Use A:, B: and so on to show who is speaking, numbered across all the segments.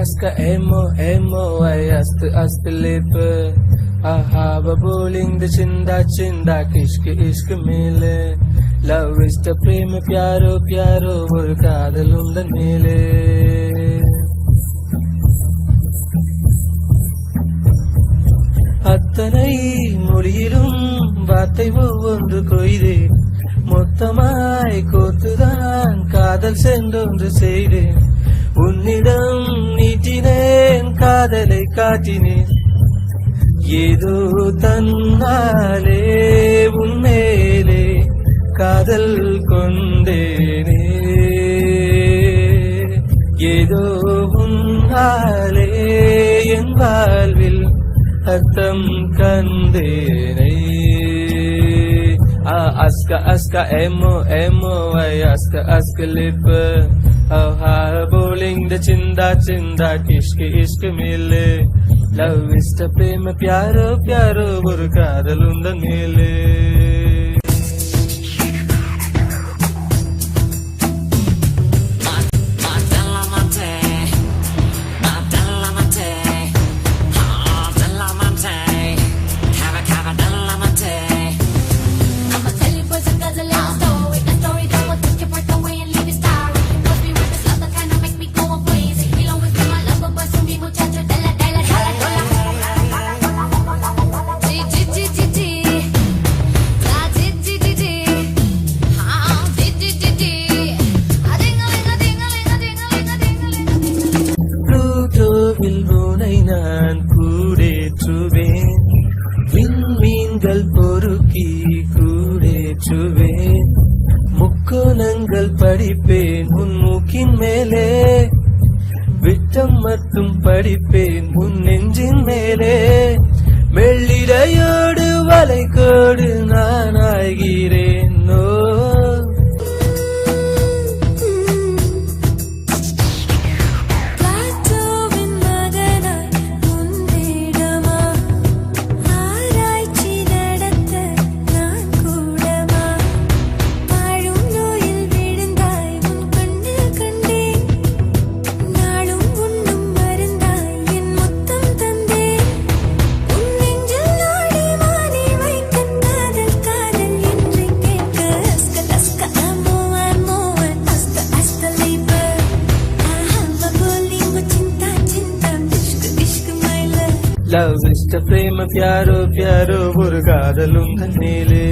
A: aska emo emo ay ast lip aha bubbling the chinda kishk ishq mile love is the prema pyaro pyaro ஒரு காதல் உந்தன் மேலே அத்தனை மொழியிலும் வார்த்தை ஒவ்வொன்று கொய்தே மொத்தமாய் கோத்துதான் காதல் சென்றொன்று செய்தேன் உன்னிடம் நீட்டினேன் காதலை காட்டினேன் ஏதோ தன்னாலே உன்மேலே காதல் கொண்டேனே ஏதோ உன்னாலே என் வாழ்வில் அர்த்தம் கண்டேனே aska emo emo ay aska lip oh ha bowling the chinda kishk ishq mile love is the prema pyaro pyaro ஒரு காதல் உந்தன் மேலே நான் கூடேற்றுவேன் விண்மீன்கள் பொறுக்கி கூடேற்றுவேன் முக்கோணங்கள் படிப்பேன் உன் மூக்கின் மேலே விட்டம் மட்டும் படிப்பேன் உன் நெஞ்சின் மேலே மெல்லிடையோடு வளைகோடு நான் ஆகிறேன் ஓ love is the prema pyaro pyaro ஒரு காதல் உந்தன் மேலே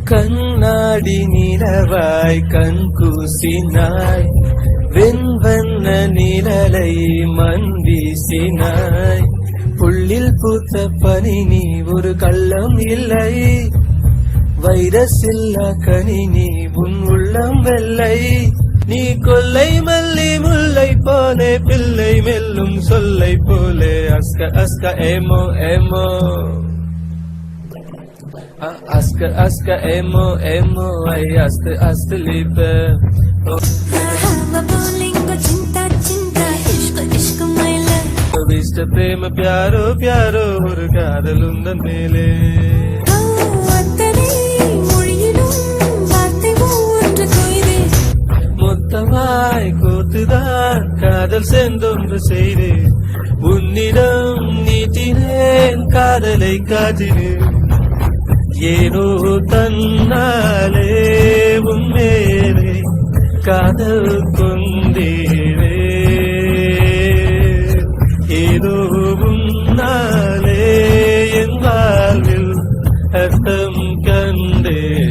A: கண்ணாடி நிலவாய் கண் கூசினாய் வெண்வண்ண நிழலை மண் வீசினாய் புள்ளில் பூத்த பனி நீ ஒரு கள்ளம் இல்லை வைரஸ் இல்லா கனி நீ உன் உள்ளம் வெள்ளை நீ கொல்லை மல்லி முல்லை போலே பிள்ளை மெல்லும் சொல்லை போலே அஸ்க ஏமோ ஏமோ aska emo emo ay ast lip
B: bubbling chinda ishq ishq mile
A: vista prema pyaro pyaro ஒரு காதல் உந்தன் மேலே
B: அத்தனை மொழியிலும் வார்த்தை ஒன்று கொய்தே
A: மொத்தமாய் கோத்துதான் காதல் சென்றொன்று செய்தே உன்னிடம் நீட்டினேன் காதலை காட்டினேன் ஏனோ தன்னாலே உன்மேலே காதல் கொண்டேனே அர்த்தம் கண்டேன்